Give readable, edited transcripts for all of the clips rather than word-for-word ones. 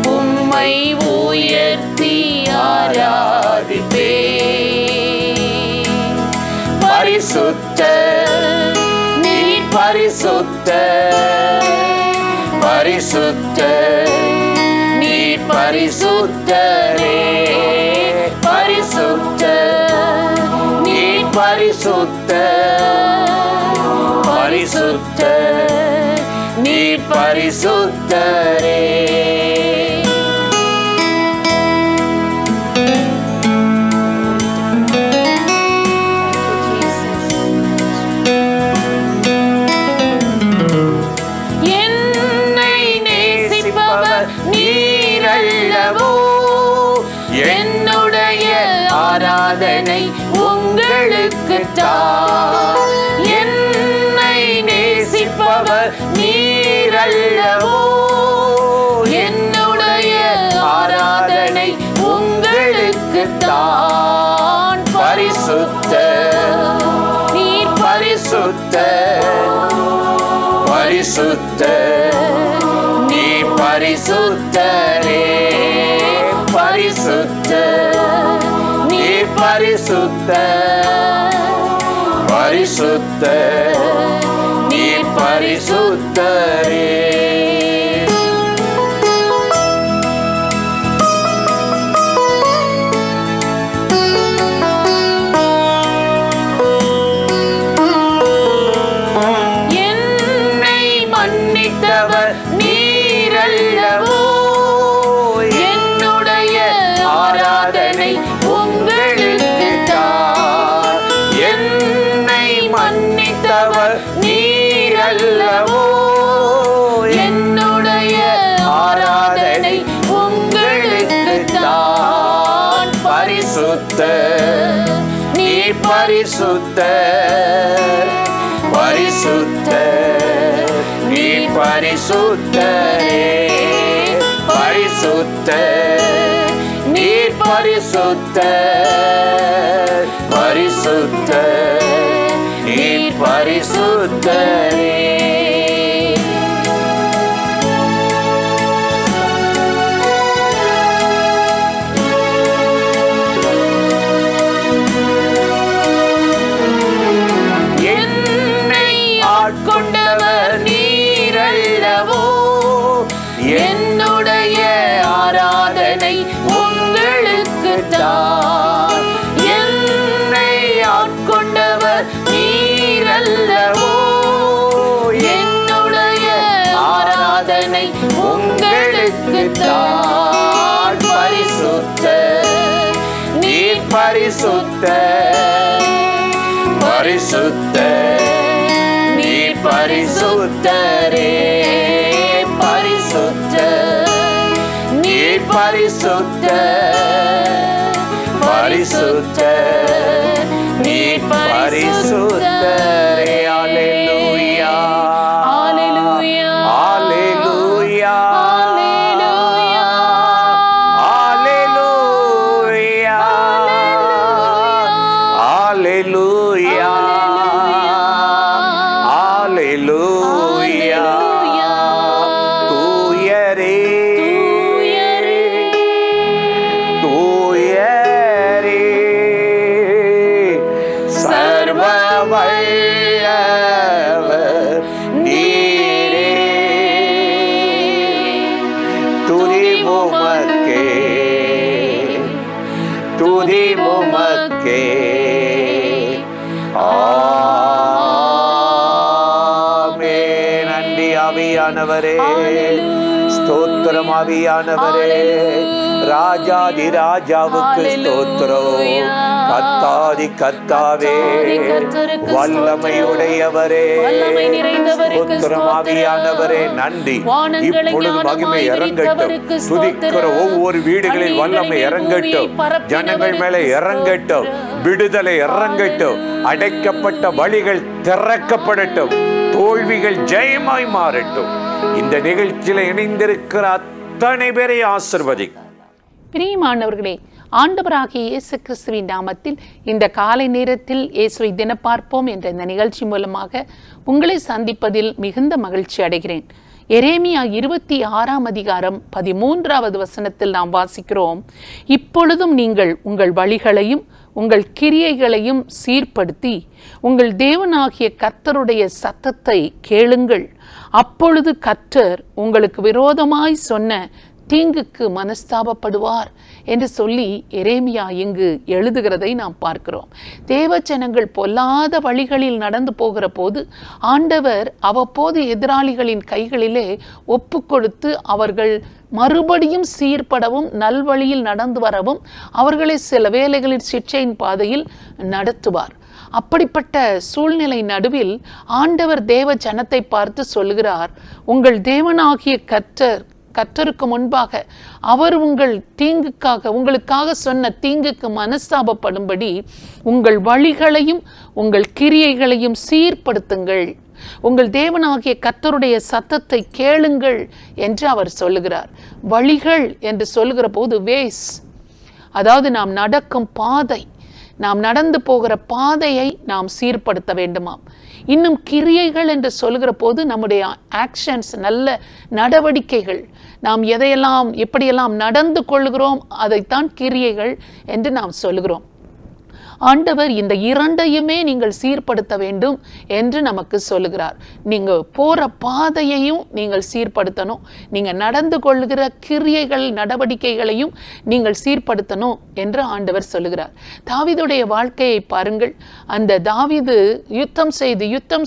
உம்மை உயர்த்தி ஆராதிப்பே. பரிசுத்த நீர் பரிசுத்த, பரிசுத்த நீர் பரிசுத்தரே. பரிசுத்த நீர் பரிசுத்த, பரிசுத்த நீர் பரிசுத்தரே. என்னை நேசிப்பவர் நீரல்லவோ, என்னுடைய ஆராதனை உங்களுக்குத்தான். என்னை நேசிப்பவர் நீரல்லவோ, என்னுடைய ஆராதனை உங்களுக்குத்தான். பரிசுத்த நீர் பரிசுத்த, பரிசுத்த நீர் பரிசுத்தரே. பரிசுத்த நீர் பரிசுத்த, பரிசுத்த நீர் பரிசுத்தரே. என்னை மன்னித்தவர் நீரல்லவோ, என்னுடைய ஆராதனை உங்களுக்குத்தான். என்னை மன்னித்தவர் நீரல்லவோ, என்னுடைய ஆராதனை உங்களுக்குத்தான். பரிசுத்த நீர் பரிசுத்த, பரிசுத்த நீர் பரிசுத்தரே. பரிசுத்த நீர் பரிசுத்த, பரிசுத்த நீர் பரிசுத்தரே. என்னை ஆட்கொண்டவர் நீரல்லவோ, என்னுடைய ஆராதனை உங்களுக்குத்தான். என்னை ஆட்கொண்டவர் நீரல்லவோ, என்னுடைய ஆராதனை உங்களுக்குத்தான். பரிசுத்த நீர் பரிசுத்த, பரிசுத்த நீர் பரிசுத்தரே. பரிசுத்த நீர் பரிசுத்த, பரிசுத்த நீர் பரிசுத்தரே. அல்லேலூயா, அல்லேலூயா, அல்லேலூயா, அல்லேலூயா, அல்லேலூயா, அல்லேலூயா. தூயரே, தூயரே, சர்வ வல்லவர் நீரே. துதி உமக்கே, துதி உமக்கே. ஆமென். நன்றி ஆவியானவரே, ஸ்தோத்திரம் ஆவியானவரே. ராஜாதி ராஜாவுக்கு ஸ்தோத்திரம். கர்த்தாதி கர்த்தாவே, வல்லமையுடையவரே, ஸ்தோத்திரம் ஆவியானவரே. நன்றி. இப்பொழுது மகிமை இறங்கட்டும். துதிக்கிற ஒவ்வொரு வீடுகளில் வல்லமை இறங்கட்டும். ஜனங்கள் மேலே இறங்கட்டும். விடுதலை இறங்கட்டும். அடைக்கப்பட்ட வழிகள் திறக்கப்படட்டும். தோல்விகள் ஜெயமாய் மாறட்டும். இந்த நிகழ்ச்சியில் இணைந்திருக்கிற அத்தனை பேரை ஆசீர்வதி. பிரியமானவர்களே, ஆண்டவராகிய இயேசு கிறிஸ்துவின் நாமத்தில் இந்த காலை நேரத்தில் இயேசுவை தினம் பார்ப்போம் என்ற இந்த நிகழ்ச்சி மூலமாக உங்களை சந்திப்பதில் மிகுந்த மகிழ்ச்சி அடைகிறேன். எரேமியா 26ஆம் அதிகாரம் 13வது வசனத்தில் நாம் வாசிக்கிறோம், இப்பொழுதும் நீங்கள் உங்கள் வழிகளையும் உங்கள் கிரியைகளையும் சீர்படுத்தி உங்கள் தேவனாகிய கர்த்தருடைய சத்தத்தை கேளுங்கள். அப்பொழுது கர்த்தர் உங்களுக்கு விரோதமாய் சொன்ன தீங்குக்கு மனஸ்தாபப்படுவார் என்று சொல்லி எரேமியா இங்கு எழுதுகிறதை நாம் பார்க்கிறோம். தேவஜனங்கள் பொல்லாத வழிகளில் நடந்து போகிற போது ஆண்டவர் அவ்வப்போது எதிராளிகளின் கைகளிலே ஒப்பு கொடுத்து அவர்கள் மறுபடியும் சீர்படவும் நல்வழியில் நடந்து வரவும் அவர்களை சில வேளைகளில் சிட்சையின் பாதையில் நடத்துவார். அப்படிப்பட்ட சூழ்நிலை நடுவில் ஆண்டவர் தேவ ஜனத்தை பார்த்து சொல்கிறார், உங்கள் தேவனாகிய கர்த்தருக்கு முன்பாக அவர் உங்கள் தீங்குக்காக உங்களுக்காக சொன்ன தீங்குக்கு மனஸ்தாபப்படும்படி உங்கள் வழிகளையும் உங்கள் கிரியைகளையும் சீர்படுத்துங்கள், உங்கள் தேவனாகிய கர்த்தருடைய சத்தத்தை கேளுங்கள் என்று அவர் சொல்லுகிறார். வழிகள் என்று சொல்லுகிற போது வேஸ், அதாவது நாம் நடக்கும் பாதை, நாம் நடந்து போகிற பாதையை நாம் சீர்படுத்த வேண்டுமாம். இன்னும் கிரியைகள் என்று சொல்லுகிற போது நம்முடைய ஆக்ஷன்ஸ், நல்ல நடவடிக்கைகள், நாம் எதையெல்லாம் எப்படியெல்லாம் நடந்து கொள்கிறோம் அதைத்தான் கிரியைகள் என்று நாம் சொல்லுகிறோம். ஆண்டவர் இந்த இரண்டையுமே நீங்கள் சீர்படுத்த வேண்டும் என்று நமக்கு சொல்லுகிறார். நீங்கள் போகிற பாதையையும் நீங்கள் சீர்படுத்தணும், நீங்கள் நடந்து கொள்ளுகிற கிரியைகள் நடவடிக்கைகளையும் நீங்கள் சீர்படுத்தணும் என்று ஆண்டவர் சொல்லுகிறார். தாவீதுடைய வாழ்க்கையை பாருங்கள். அந்த தாவீது யுத்தம்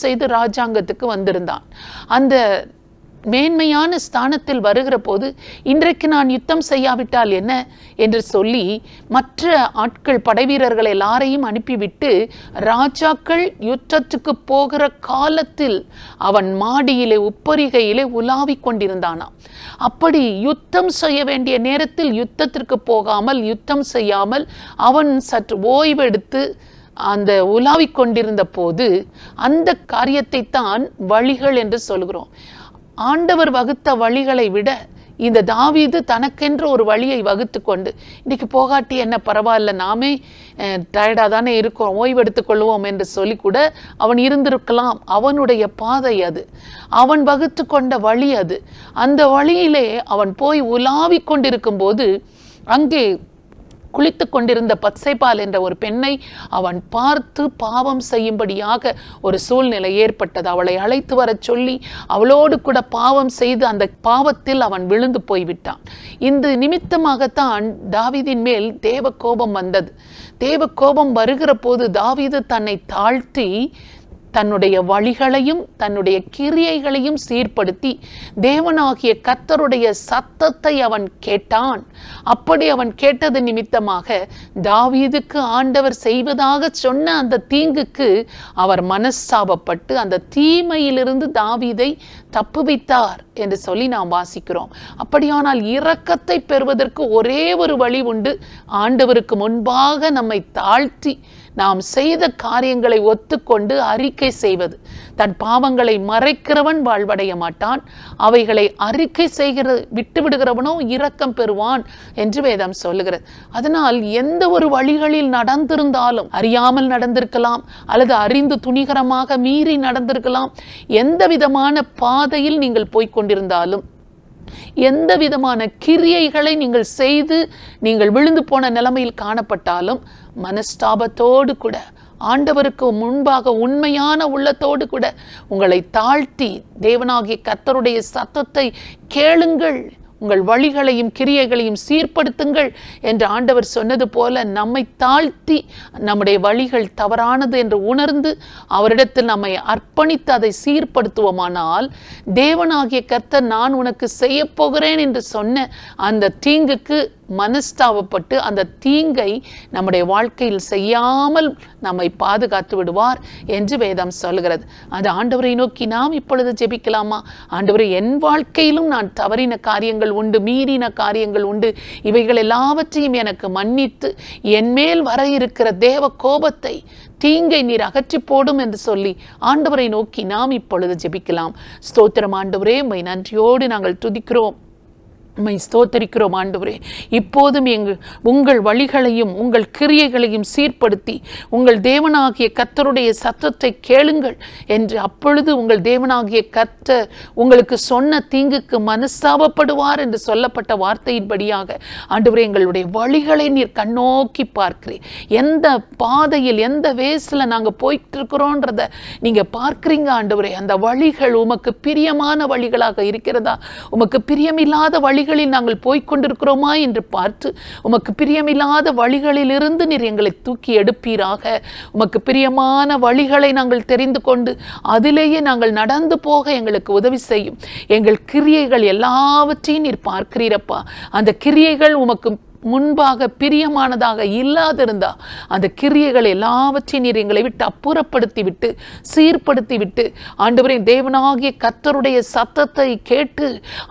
செய்து ராஜாங்கத்துக்கு வந்திருந்தான். அந்த மேன்மையான ஸ்தானத்தில் வருகிற போது இன்றைக்கு நான் யுத்தம் செய்யாவிட்டால் என்ன என்று சொல்லி மற்ற ஆட்கள் படைவீரர்கள் எல்லாரையும் அனுப்பிவிட்டு ராஜாக்கள் யுத்தத்துக்கு போகிற காலத்தில் அவன் மாடியிலே உப்பரிகையிலே உலாவிக் கொண்டிருந்தானாம். அப்படி யுத்தம் செய்ய வேண்டிய நேரத்தில் யுத்தத்திற்கு போகாமல் யுத்தம் செய்யாமல் அவன் சற்று ஓய்வெடுத்து அந்த உலாவிக் கொண்டிருந்த போது அந்த காரியத்தை தான் வழிகள் என்று சொல்கிறோம். ஆண்டவர் வகுத்த வழிகளை விட இந்த தாவீது தனக்கென்று ஒரு வழியை வகுத்து கொண்டு, இன்றைக்கி போகாட்டி என்ன பரவாயில்ல, நாமே டயர்டாக தானே இருக்கோம், ஓய்வெடுத்து கொள்வோம் என்று சொல்லி கூட அவன் இருந்திருக்கலாம். அவனுடைய பாதை அது, அவன் வகுத்து கொண்ட வழி அது. அந்த வழியிலே அவன் போய் உலாவிக் கொண்டிருக்கும் போது அங்கே குளித்து கொண்டிருந்த பத்சேபாள் என்ற ஒரு பெண்ணை அவன் பார்த்து பாவம் செய்யும்படியாக ஒரு சூழ்நிலை ஏற்பட்டது. அவளை அழைத்து வர சொல்லி அவளோடு கூட பாவம் செய்து அந்த பாவத்தில் அவன் விழுந்து போய்விட்டான். இந்த நிமித்தமாகத்தான் தாவீதின் மேல் தேவ கோபம் வந்தது. தேவ கோபம் வருகிற போது தாவீது தன்னை தாழ்த்தி தன்னுடைய வழிகளையும் தன்னுடைய கிரியைகளையும் சீர்படுத்தி தேவனாகிய கர்த்தருடைய சத்தத்தை அவன் கேட்டான். அப்படி அவன் கேட்டது நிமித்தமாக தாவீதுக்கு ஆண்டவர் செய்வதாக சொன்ன அந்த தீங்குக்கு அவர் மனஸ்தாபப்பட்டு அந்த தீமையிலிருந்து தாவீதை தப்புவித்தார் என்று சொல்லி நாம் வாசிக்கிறோம். அப்படியானால் இரக்கத்தை பெறுவதற்கு ஒரே ஒரு வழி உண்டு, ஆண்டவருக்கு முன்பாக நம்மை தாழ்த்தி நாம் செய்த காரியங்களை ஒத்துக்கொண்டு அறிக்கை செய்வது. தன் பாவங்களை மறைக்கிறவன் வாழ்வடைய மாட்டான், அவைகளை அறிக்கை விட்டு விடுகிறவனோ இரக்கம் பெறுவான் என்று வேதம் சொல்லுகிறது. அதனால் எந்த ஒரு வழிகளில் நடந்திருந்தாலும், அறியாமல் நடந்திருக்கலாம் அல்லது அறிந்து துணிகரமாக மீறி நடந்திருக்கலாம், எந்த விதமான பாதையில் நீங்கள் போய்கொண்டிருந்தாலும், எந்த விதமான கிரியைகளை நீங்கள் செய்து நீங்கள் விழுந்து போன நிலைமையில் காணப்பட்டாலும் மனஸ்தாபத்தோடு கூட ஆண்டவருக்கு முன்பாக உண்மையான உள்ளத்தோடு கூட உங்களை தாழ்த்தி தேவனாகிய கர்த்தருடைய சத்தத்தை கேளுங்கள், உங்கள் வழிகளையும் கிரியைகளையும் சீர்படுத்துங்கள் என்று ஆண்டவர் சொன்னது போல நம்மை தாழ்த்தி நம்முடைய வழிகள் தவறானது என்று உணர்ந்து அவரிடத்தில் நம்மை அர்ப்பணித்து அதை சீர்படுத்துவோமானால் தேவனாகிய கர்த்தர் நான் உனக்கு செய்ய போகிறேன் என்று சொன்ன அந்த தீங்குக்கு மனஸ்தாபப்பட்டு அந்த தீங்கை நம்முடைய வாழ்க்கையில் செய்யாமல் நம்மை பாதுகாத்து விடுவார் என்று வேதம் சொல்கிறது. அந்த ஆண்டவரை நோக்கி நாம் இப்பொழுது ஜெபிக்கலாமா? ஆண்டவரை, என் வாழ்க்கையிலும் நான் தவறின காரியங்கள் உண்டு, மீறின காரியங்கள் உண்டு, இவைகள் எல்லாவற்றையும் எனக்கு மன்னித்து என் மேல் வர இருக்கிற தேவ கோபத்தை தீங்கை நீர் அகற்றி போடும் என்று சொல்லி ஆண்டவரை நோக்கி நாம் இப்பொழுது ஜெபிக்கலாம். ஸ்தோத்திரம் ஆண்டவரே, உம்மை நன்றியோடு நாங்கள் துதிக்கிறோம். உம்மை ஸ்தோத்தரிக்கிறோம் ஆண்டவரே. இப்போதும் உங்கள் வழிகளையும் உங்கள் கிரியைகளையும் சீர்படுத்தி உங்கள் தேவனாகிய கர்த்தருடைய சத்தத்தை கேளுங்கள் என்று அப்பொழுது உங்கள் தேவனாகிய கர்த்தர் உங்களுக்கு சொன்ன தீங்குக்கு மனஸ்தாபப்படுவார் என்று சொல்லப்பட்ட வார்த்தையின்படியாக ஆண்டவரே எங்களுடைய வழிகளை நீர் கண்ணோக்கி பார்க்கிறீர். எந்த பாதையில் எந்த வேஸில் நாங்கள் போயிட்டு இருக்கிறோன்றத நீங்கள் பார்க்குறீங்க ஆண்டவரே. அந்த வழிகள் உமக்கு பிரியமான வழிகளாக இருக்கிறதா, உமக்கு பிரியமில்லாத வழிகளில் நாங்கள் போய்கொண்டிருக்கிறோமா என்று பார்த்து உமக்கு பிரியமில்லாத வழிகளில் இருந்து நீர் எங்களை தூக்கி எடுப்பீராக. உமக்கு பிரியமான வழிகளை நாங்கள் தெரிந்து கொண்டு அதிலேயே நாங்கள் நடந்து போக எங்களுக்கு உதவி செய்யும். எங்கள் கிரியைகள் எல்லாவற்றையும் நீர் பார்க்கிறீரப்பா. அந்த கிரியைகள் உமக்கு முன்பாக பிரியமானதாக இல்லாதிருந்தா அந்த கிரியைகள் எல்லாவற்றையும் நீர் எங்களை விட்டு அப்புறப்படுத்தி விட்டு சீர்படுத்தி விட்டு ஆண்டவரே தேவனாகிய கர்த்தருடைய சத்தத்தை கேட்டு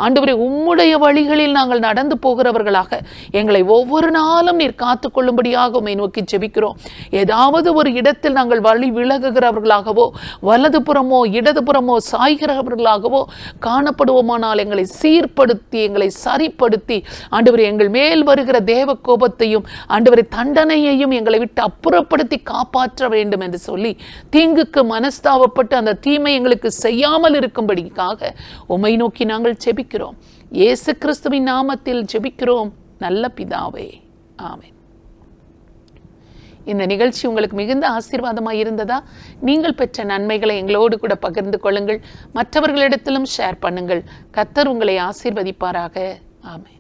ஆண்டவரே உம்முடைய வழிகளில் நாங்கள் நடந்து போகிறவர்களாக எங்களை ஒவ்வொரு நாளும் நீர் காத்துக்கொள்ளும்படியாக உம்மை நோக்கி ஜெபிக்கிறோம். ஏதாவது ஒரு இடத்தில் நாங்கள் வழி விலகுகிறவர்களாகவோ வலதுபுறமோ இடதுபுறமோ சாய்கிறவர்களாகவோ காணப்படுவோமானால் எங்களை சீர்படுத்தி எங்களை சரிப்படுத்தி ஆண்டவரே எங்கள் மேல் வருகிற தேவ கோபத்தையும் ஆண்டவரே தண்டனையையும் எங்களை விட்டு அப்புறப்படுத்தி காப்பாற்ற வேண்டும் என்று சொல்லி தீங்குக்கு மனஸ்தாபப்பட்டு அந்த தீமை எங்களுக்கு செய்யாமல் இருக்கும்படிக்காக உம்மை நோக்கி நாங்கள் ஜெபிக்கிறோம். இயேசு கிறிஸ்துவின் நாமத்தில் ஜெபிக்கிறோம் நல்ல பிதாவே, ஆமென். இந்த நிகழ்ச்சி உங்களுக்கு மிகுந்த ஆசீர்வாதமாக இருந்ததா? நீங்கள் பெற்ற நன்மைகளை எங்களோடு கூட பகிர்ந்து கொள்ளுங்கள். மற்றவர்களிடத்திலும் ஷேர் பண்ணுங்கள். கர்த்தர் உங்களை ஆசீர்வதிப்பாராக. ஆமென்.